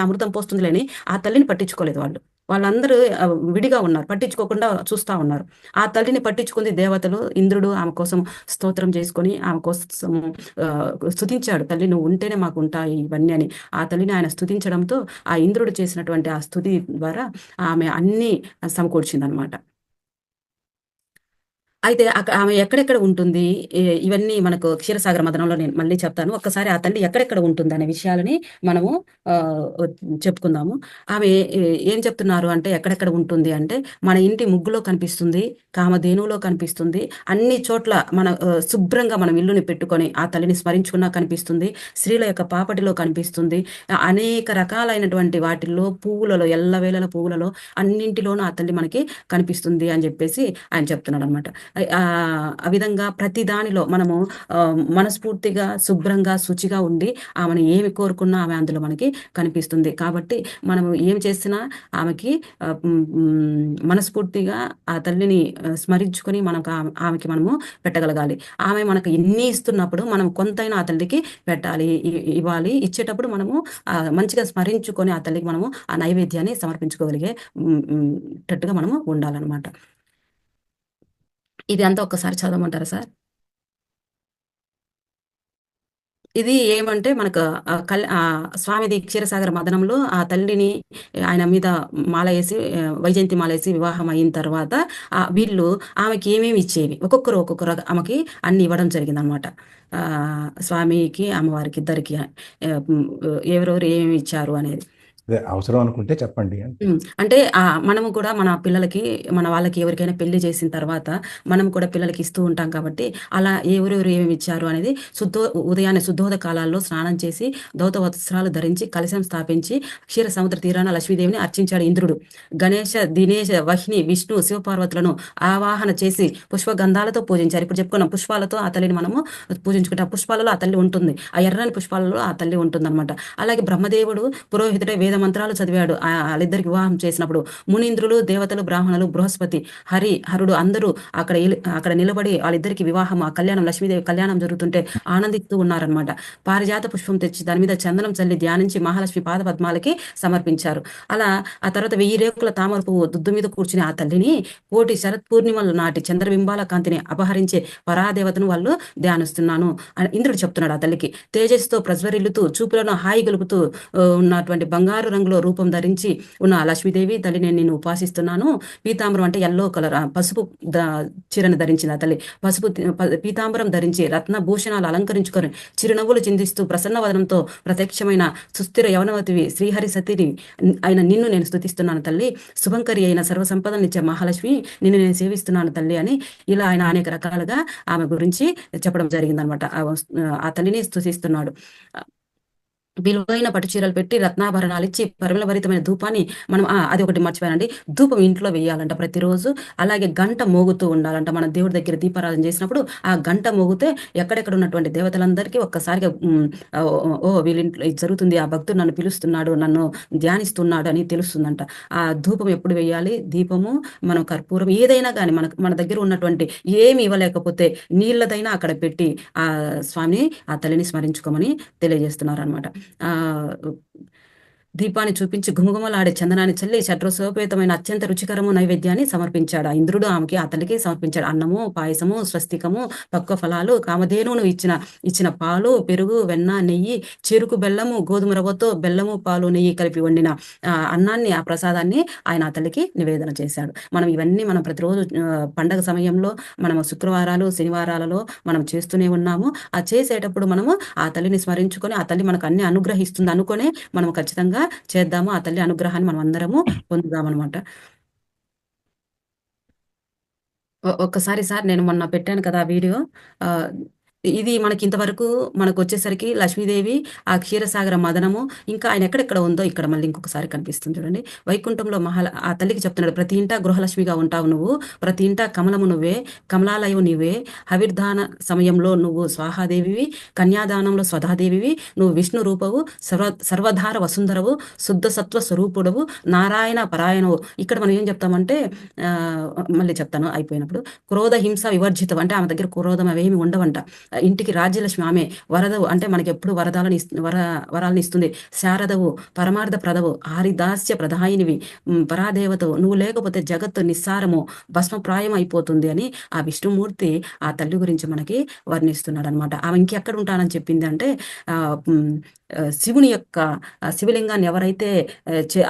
అని ఆ తల్లిని పట్టించుకోలేదు వాళ్ళు. వాళ్ళందరూ విడిగా ఉన్నారు, పట్టించుకోకుండా చూస్తా ఉన్నారు. ఆ తల్లిని పట్టించుకుంది దేవతలు. ఇంద్రుడు ఆమె కోసం స్తోత్రం చేసుకొని ఆమె కోసం స్తుతించాడు. తల్లి నువ్వు ఉంటేనే మాకు ఉంటాయి ఇవన్నీ అని ఆ తల్లిని ఆయన స్తుతించడంతో ఆ ఇంద్రుడు చేసినటువంటి ఆ స్తుతి ద్వారా ఆమె అన్ని సమకూర్చిందనమాట. అయితే ఆమె ఎక్కడెక్కడ ఉంటుంది, ఇవన్నీ మనకు క్షీరసాగర మదనంలో నేను మళ్ళీ చెప్తాను. ఒక్కసారి ఆ తల్లి ఎక్కడెక్కడ ఉంటుంది అనే విషయాలని మనము చెప్పుకుందాము. ఆమె ఏం చెప్తున్నారు అంటే, ఎక్కడెక్కడ ఉంటుంది అంటే, మన ఇంటి ముగ్గులో కనిపిస్తుంది, కామధేనువులో కనిపిస్తుంది, అన్ని చోట్ల మన శుభ్రంగా మనం ఇల్లుని పెట్టుకొని ఆ తల్లిని స్మరించుకున్నా కనిపిస్తుంది, స్త్రీల యొక్క పాపటిలో కనిపిస్తుంది, అనేక రకాలైనటువంటి వాటిల్లో, పువ్వులలో, ఎల్లవేళల పువ్వులలో అన్నింటిలోనూ ఆ తల్లి మనకి కనిపిస్తుంది అని చెప్పేసి ఆయన చెప్తున్నాడు అనమాట. ఆ విధంగా ప్రతి దానిలో మనము మనస్ఫూర్తిగా, శుభ్రంగా, శుచిగా ఉండి ఆమెను ఏమి కోరుకున్నా ఆమె అందులో మనకి కనిపిస్తుంది. కాబట్టి మనము ఏం చేసినా ఆమెకి మనస్ఫూర్తిగా ఆ తల్లిని స్మరించుకొని ఆమెకి మనము పెట్టగలగాలి. ఆమె మనకు ఎన్ని ఇస్తున్నప్పుడు మనం కొంతైనా ఆ తల్లికి పెట్టాలి, ఇవ్వాలి. ఇచ్చేటప్పుడు మనము మంచిగా స్మరించుకొని ఆ తల్లికి మనము ఆ నైవేద్యాన్ని సమర్పించుకోగలిగేటట్టుగా మనము ఉండాలన్నమాట. ఇది అంతా ఒక్కసారి చదవమంటారా సార్? ఇది ఏమంటే మనకు స్వామిది క్షీరసాగర మదనంలో ఆ తల్లిని ఆయన మీద మాల వేసి, వైజయంతి మాల వేసి వివాహం అయిన తర్వాత వీళ్ళు ఆమెకి ఏమేమి ఇచ్చేవి, ఒక్కొక్కరు ఆమెకి అన్ని ఇవ్వడం జరిగిందనమాట. స్వామికి అమ్మవారికి ఇద్దరికి ఎవరెవరు ఏమేమి ఇచ్చారు అనేది. అవసరం అనుకుంటే చెప్పండి అంటే. అంటే మనము కూడా మన పిల్లలకి, మన వాళ్ళకి ఎవరికైనా పెళ్లి చేసిన తర్వాత మనం కూడా పిల్లలకి ఇస్తూ ఉంటాం. కాబట్టి అలా ఎవరెవరు ఏమేమి ఇచ్చారు అనేది ఉదయాన్నే శుద్ధోద కాలాల్లో స్నానం చేసి దౌత వస్త్రాలు ధరించి కలశం స్థాపించి క్షీర సముద్ర తీరాన లక్ష్మీదేవిని అర్చించాడు ఇంద్రుడు. గణేశ, దినేశ, వహ్ని, విష్ణు, శివపార్వతులను ఆవాహన చేసి పుష్పగంధాలతో పూజించారు. ఇప్పుడు చెప్పుకున్న పుష్పాలతో ఆ తల్లిని మనము పూజించుకుంటే ఆ పుష్పాలలో ఆ తల్లి ఉంటుంది, ఆ ఎర్రని పుష్పాలలో ఆ తల్లి ఉంటుంది అనమాట. అలాగే బ్రహ్మదేవుడు పురోహితుడే వేద మంత్రాలు చదివాడు వాళ్ళిద్దరికి వివాహం చేసినప్పుడు. మునీంద్రులు, దేవతలు, బ్రాహ్మణులు, బృహస్పతి, హరుడు అందరూ అక్కడ నిలబడి వాళ్ళిద్దరికి వివాహం, ఆ కళ్యాణం, లక్ష్మీదేవి కళ్యాణం జరుగుతుంటే ఆనందిస్తూ ఉన్నారనమాట. పారిజాత పుష్పం తెచ్చి దాని మీద చందనం చల్లి ధ్యానించి మహాలక్ష్మి పాద పద్మాలకి సమర్పించారు. అలా ఆ తర్వాత 1000 రేకుల తామర పువ్వు దుద్దు మీద కూర్చుని ఆ తల్లిని కోటి శరత్ పూర్ణిమల నాటి చంద్రబింబాల కాంతిని అపహరించే పరాదేవతను వాళ్ళు ధ్యానిస్తున్నాను అని ఇంద్రుడు చెప్తున్నాడు ఆ తల్లికి. తేజస్సుతో ప్రజ్వరిల్లుతూ చూపులను హాయి గలుపుతూ ఉన్నటువంటి బంగారు రంగులో రూపం ధరించి ఉన్న లక్ష్మీదేవి తల్లి, నేను నిన్ను ఉపాసిస్తున్నాను. పీతాంబరం అంటే ఎల్లో కలర్, పసుపు చీరను ధరించింది ఆ తల్లి. పీతాంబరం ధరించి రత్నభూషణాలు అలంకరించుకొని చిరునవ్వులు చిందిస్తూ ప్రసన్న వదనంతో ప్రత్యక్షమైన సుస్థిర యవనవతివి శ్రీహరి సతిని అయిన నిన్ను నేను స్తుతిస్తున్నాను తల్లి. శుభంకరి అయిన సర్వసంపదనిచ్చే మహాలక్ష్మి, నిన్ను నేను సేవిస్తున్నాను తల్లి అని ఇలా ఆయన అనేక రకాలుగా ఆమె గురించి చెప్పడం జరిగిందనమాట. ఆ తల్లిని స్తుతిస్తున్నాడు. విలువైన పట్టు చీరలు పెట్టి రత్నాభరణాలు ఇచ్చి పరిమళభరితమైన ధూపాన్ని మనం అది ఒకటి మర్చిపోయానండి, ధూపం ఇంట్లో వేయాలంట ప్రతిరోజు. అలాగే గంట మోగుతూ ఉండాలంట. మన దేవుడి దగ్గర దీపారాధన చేసినప్పుడు ఆ గంట మోగితే ఎక్కడెక్కడ ఉన్నటువంటి దేవతలందరికీ ఒక్కసారిగా వీళ్ళింట్లో ఇది జరుగుతుంది, ఆ భక్తుడు నన్ను పిలుస్తున్నాడు, నన్ను ధ్యానిస్తున్నాడు అని తెలుస్తుందంట. ఆ ధూపం ఎప్పుడు వేయాలి, దీపము, మనం కర్పూరం ఏదైనా కానీ మన దగ్గర ఉన్నటువంటి ఏమి ఇవ్వలేకపోతే నీళ్ళదైనా అక్కడ పెట్టి ఆ స్వామిని, ఆ తల్లిని స్మరించుకోమని తెలియజేస్తున్నారు అనమాట. దీపాన్ని చూపించి ఘుమఘుమలాడే చందనాన్ని చల్లి షడ్రసోపేతమైన అత్యంత రుచికరము నైవేద్యాన్ని సమర్పించాడు. ఆ ఇంద్రుడు ఆమెకి ఆ తల్లికి సమర్పించాడు. అన్నము, పాయసము, స్వస్తికము, పక్వ ఫలాలు, కామధేనువును ఇచ్చిన పాలు, పెరుగు, వెన్న, నెయ్యి, చెరుకు, బెల్లము, గోధుమ రవ్వతో బెల్లము, పాలు, నెయ్యి కలిపి వండిన అన్నాన్ని, ఆ ప్రసాదాన్ని ఆయన ఆ తల్లికి నివేదన చేశాడు. మనం ఇవన్నీ మనం ప్రతిరోజు పండగ సమయంలో మనము శుక్రవారాలు, శనివారాలలో మనం చేస్తూనే ఉన్నాము. ఆ చేసేటప్పుడు మనము ఆ తల్లిని స్మరించుకొని, ఆ తల్లి మనకు అన్ని అనుగ్రహిస్తుంది అనుకునే మనం ఖచ్చితంగా చేద్దాము. ఆ తల్లి అనుగ్రహాన్ని మనం అందరము పొందుదామనమాట. ఒక్కసారి సార్ నేను మొన్న పెట్టాను కదా వీడియో. ఇది మనకి ఇంతవరకు మనకొచ్చేసరికి లక్ష్మీదేవి, ఆ క్షీరసాగర మదనము, ఇంకా ఆయన ఎక్కడెక్కడ ఉందో ఇక్కడ మళ్ళీ ఇంకొకసారి కనిపిస్తుంది చూడండి. వైకుంఠంలో ఆ తల్లికి చెప్తున్నాడు, ప్రతి ఇంటా గృహలక్ష్మిగా ఉంటావు నువ్వు, ప్రతి ఇంటా కమలము నువ్వే, కమలాలయం నీవే, హవిర్దాన సమయంలో నువ్వు స్వాహాదేవివి, కన్యాదానంలో స్వధాదేవివి, నువ్వు విష్ణు రూపవు, సర్వధార వసుంధరవు, శుద్ధ సత్వ స్వరూపుడవు, నారాయణ పరాయణవు. ఇక్కడ మనం ఏం చెప్తామంటే, మళ్ళీ చెప్తాను అయిపోయినప్పుడు, క్రోధ హింస వివర్జితం అంటే ఆమె దగ్గర క్రోధం అవేమి ఉండవంట. ఇంటికి రాజ్యలక్ష్మి ఆమె, వరదవు అంటే మనకి ఎప్పుడు వరాలను ఇస్తుంది, శారదవు, పరమార్థ ప్రదవు, ఆరిదాస్య ప్రధాయినివి, పరాదేవతవు, నువ్వు లేకపోతే జగత్తు నిస్సారము, భస్మప్రాయం అయిపోతుంది అని ఆ విష్ణుమూర్తి ఆ తల్లి గురించి మనకి వర్ణిస్తున్నాడు అనమాట. ఆమె ఇంకెక్కడ ఉంటానని చెప్పింది అంటే, శివుని యొక్క శివలింగాన్ని ఎవరైతే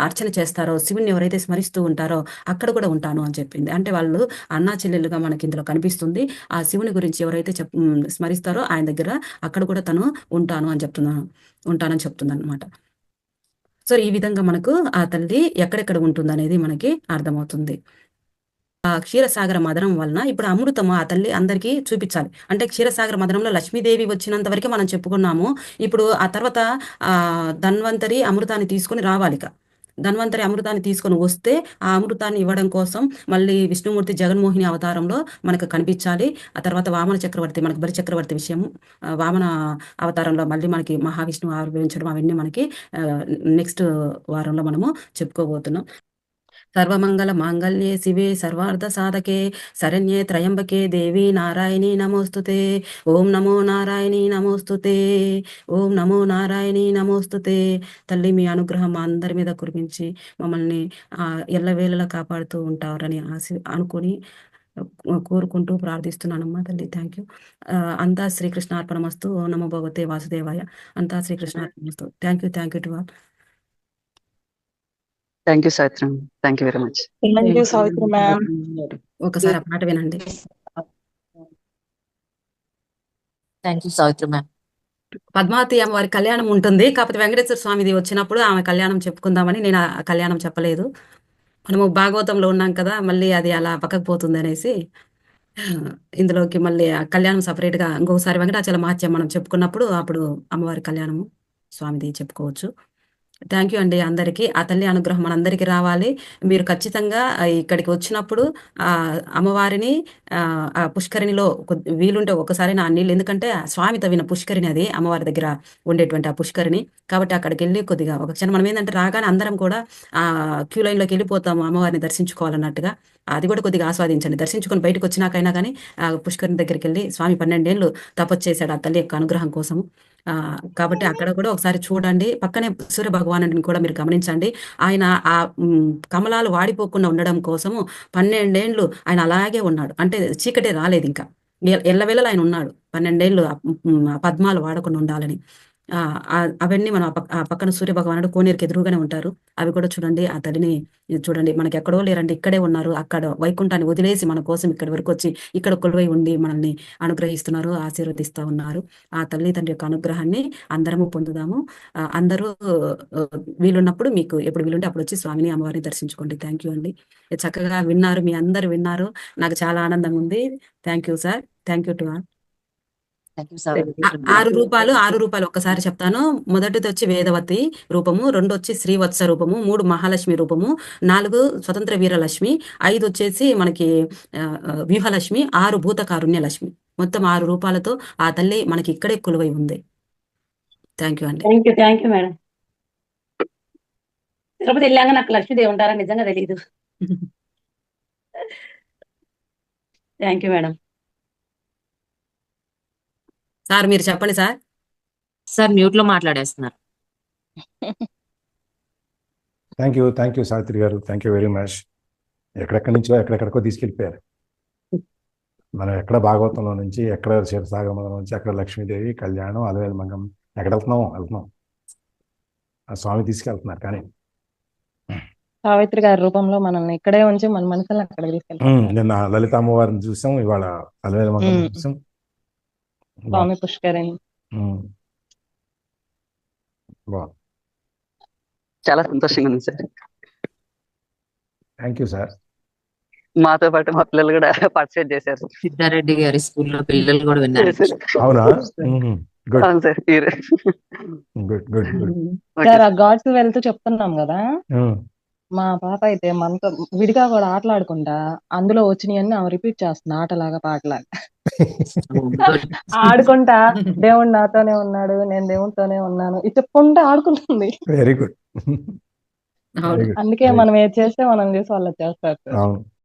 అర్చన చేస్తారో, శివుని ఎవరైతే స్మరిస్తూ ఉంటారో అక్కడ కూడా ఉంటాను అని చెప్పింది. అంటే వాళ్ళు అన్నా చెల్లెలుగా మనకి ఇందులో కనిపిస్తుంది. ఆ శివుని గురించి ఎవరైతే స్మరిస్తారో ఆయన దగ్గర అక్కడ కూడా తను ఉంటానని చెప్తుంది అనమాట. సో ఈ విధంగా మనకు ఆ తల్లి ఎక్కడెక్కడ ఉంటుంది అనేది మనకి అర్థమవుతుంది. ఆ క్షీరసాగర మదనం వలన ఇప్పుడు అమృతము ఆ తల్లి అందరికీ చూపించాలి. అంటే క్షీరసాగర మదనంలో లక్ష్మీదేవి వచ్చినంత వరకే మనం చెప్పుకున్నాము. ఇప్పుడు ఆ తర్వాత ధన్వంతరి అమృతాన్ని తీసుకొని రావాలిక. ధన్వంతరి అమృతాన్ని తీసుకొని వస్తే ఆ అమృతాన్ని ఇవ్వడం కోసం మళ్ళీ విష్ణుమూర్తి జగన్మోహిని అవతారంలో మనకు కనిపించాలి. ఆ తర్వాత వామన చక్రవర్తి, మనకు బలి చక్రవర్తి విషయం, వామన అవతారంలో మళ్ళీ మనకి మహావిష్ణువు ఆవిర్భవించడం, అవన్నీ మనకి నెక్స్ట్ వారంలో మనము చెప్పుకోబోతున్నాం. సర్వమంగళ మాంగళ్యే శివే సర్వార్థ సాధకే శరణ్యే త్రయంబకే దేవి నారాయణి నమోస్తుతే. ఓం నమో నారాయణి నమోస్తుతే. ఓం నమో నారాయణి నమోస్తుతే. తల్లి మీ అనుగ్రహం మా అందరి మీద కురిపించి మమ్మల్ని ఎల్లవేళలా కాపాడుతూ ఉంటారని అనుకుని కోరుకుంటూ ప్రార్థిస్తున్నానమ్మా తల్లి. Thank you. అంతా శ్రీకృష్ణార్పణమస్తు. ఓం నమో భగవతే వాసుదేవాయ. అంతా శ్రీకృష్ణార్పణమస్తు. Thank you to all. Thank you Savitri. Thank you very much. Thank you Savitri ma'am. ఒకసారి ఆ పాట వినండి. Thank you Savitri ma'am. Padmavati అమ్మవారి కళ్యాణం ఉంటుంది, కాకపోతే వెంకటేశ్వర స్వామిది వచ్చినప్పుడు ఆమె కళ్యాణం చెప్పుకుందామని నేను ఆ కళ్యాణం చెప్పలేదు. మనము భాగవతంలో ఉన్నాం కదా, మళ్ళీ అది అలా పక్కకు పోతుంది అనేసి ఇందులోకి మళ్ళీ ఆ కళ్యాణం సపరేట్గా ఇంకొకసారి వెంకటాచల మహత్యం మనం చెప్పుకున్నప్పుడు అప్పుడు అమ్మవారి కళ్యాణము స్వామిది చెప్పుకోవచ్చు. థ్యాంక్ యూ అండి అందరికీ. ఆ తల్లి అనుగ్రహం మనందరికీ రావాలి. మీరు ఖచ్చితంగా ఇక్కడికి వచ్చినప్పుడు ఆ అమ్మవారిని ఆ పుష్కరిణిలో వీలుంటే ఒకసారి నా నీళ్ళు, ఎందుకంటే స్వామి తవ్విన పుష్కరిణి అది, అమ్మవారి దగ్గర ఉండేటువంటి ఆ పుష్కరిణి. కాబట్టి అక్కడికి వెళ్ళి కొద్దిగా ఒక క్షణం మనం ఏంటంటే రాగానే అందరం కూడా ఆ క్యూ లైన్లోకి వెళ్ళిపోతాము అమ్మవారిని దర్శించుకోవాలన్నట్టుగా. అది కూడా కొద్దిగా ఆస్వాదించండి. దర్శించుకొని బయటకు వచ్చినాకైనా కానీ ఆ పుష్కరిణి దగ్గరికి వెళ్ళి, స్వామి 12 ఏళ్ళు తపస్సు చేశాడు ఆ తల్లి యొక్క అనుగ్రహం కోసము. కాబట్టి అక్కడ కూడా ఒకసారి చూడండి. పక్కనే సూర్య భగవానుడిని కూడా మీరు గమనించండి. ఆయన ఆ కమలాలు వాడిపోకుండా ఉండడం కోసము 12 ఏళ్ళు ఆయన అలాగే ఉన్నాడు. అంటే చీకటే రాలేదు ఇంకా, ఎల్లవేళలా ఆయన ఉన్నాడు 12 ఏళ్ళు పద్మాలు వాడకుండా ఉండాలని. అవన్నీ మనం ఆ పక్కన సూర్య భగవానుడు కోనేరుకి ఎదురుగానే ఉంటారు. అవి కూడా చూడండి. ఆ తల్లిని చూడండి. మనకి ఎక్కడో లేరండి, ఇక్కడే ఉన్నారు. అక్కడ వైకుంఠాన్ని వదిలేసి మన కోసం ఇక్కడి వరకు వచ్చి ఇక్కడ కొలువై ఉండి మనల్ని అనుగ్రహిస్తున్నారు, ఆశీర్వదిస్తూ ఉన్నారు. ఆ తల్లి తండ్రి యొక్క అనుగ్రహాన్ని అందరము పొందుదాము. అందరూ వీలున్నప్పుడు, మీకు ఎప్పుడు వీలుంటే అప్పుడు వచ్చి స్వామిని అమ్మవారిని దర్శించుకోండి. థ్యాంక్ యూ అండి. చక్కగా విన్నారు, మీ అందరు విన్నారు. నాకు చాలా ఆనందంగా ఉంది. Thank you sir. Thank you to all. 6 రూపాలు ఒక్కసారి చెప్తాను. మొదటిది వచ్చి వేదవతి రూపము, 2 వచ్చి శ్రీవత్స రూపము, 3 మహాలక్ష్మి రూపము, 4 స్వతంత్ర వీరలక్ష్మి, 5 వచ్చేసి మనకి వ్యూహలక్ష్మి, 6 భూత కారుణ్య లక్ష్మి. మొత్తం 6 రూపాలతో ఆ తల్లి మనకి ఇక్కడే కొలువై ఉంది. థ్యాంక్ యూ అండి. Thank you madam. తిరుపతి వెళ్ళాక నాకు లక్ష్మీదేవి ఉంటారా నిజంగా తెలియదు. Thank you madam. సార్ మీరు చెప్పండి సార్. సార్ మ్యూట్ లో మాట్లాడేస్తున్నారు. థ్యాంక్ యూ సావిత్రి గారు, థ్యాంక్ యూ వెరీ మచ్. ఎక్కడెక్కడి నుంచో ఎక్కడెక్కడికో తీసుకెళ్ళిపోయారు. మనం ఎక్కడ భాగవతంలో నుంచి, ఎక్కడ క్షీరసాగరంలో నుంచి, ఎక్కడ లక్ష్మీదేవి కళ్యాణం, అలవేలు మంగం, ఎక్కడ వెళ్తున్నాం. ఆ స్వామి తీసుకెళ్తున్నారు. కానీ సావిత్రి గారి రూపంలో మనల్ని ఇక్కడే ఉంచి మన మనసులను అక్కడికి తీసుకెళ్తాం. నిన్న లలిత అమ్మవారిని చూసాం, ఇవాళ అలవేలు మంగం చూసాం. స్వామి పుష్కరిణి. బాగుంది. చాలా సంతోషంగా ఉంది సార్. Thank you sir. మాతో పాటు మా పిల్లలు కూడా పార్టిసిపేట్ చేశారు. సిద్ధారెడ్డి గారి స్కూల్లో పిల్లలు కూడా విన్నారు. అవునా? గుడ్ అవును sir. Good good good. Sir ఆ గాడ్స్ వెళ్తూ చెప్తున్నాం కదా, మా పాప అయితే మనతో విడిగా కూడా ఆటలాడుకుంటా అందులో వచ్చినవన్నీ ఆమె రిపీట్ చేస్తుంది, ఆటలాగా పాటలాగా ఆడుకుంటా. దేవుడు నాతోనే ఉన్నాడు, నేను దేవుడితోనే ఉన్నాను, ఇది చెప్పుకుంటా ఆడుకుంటుంది. Very good. అవును. అందుకే మనం ఏది చేస్తే మనం చేసి వాళ్ళు చేస్తారు. అవును.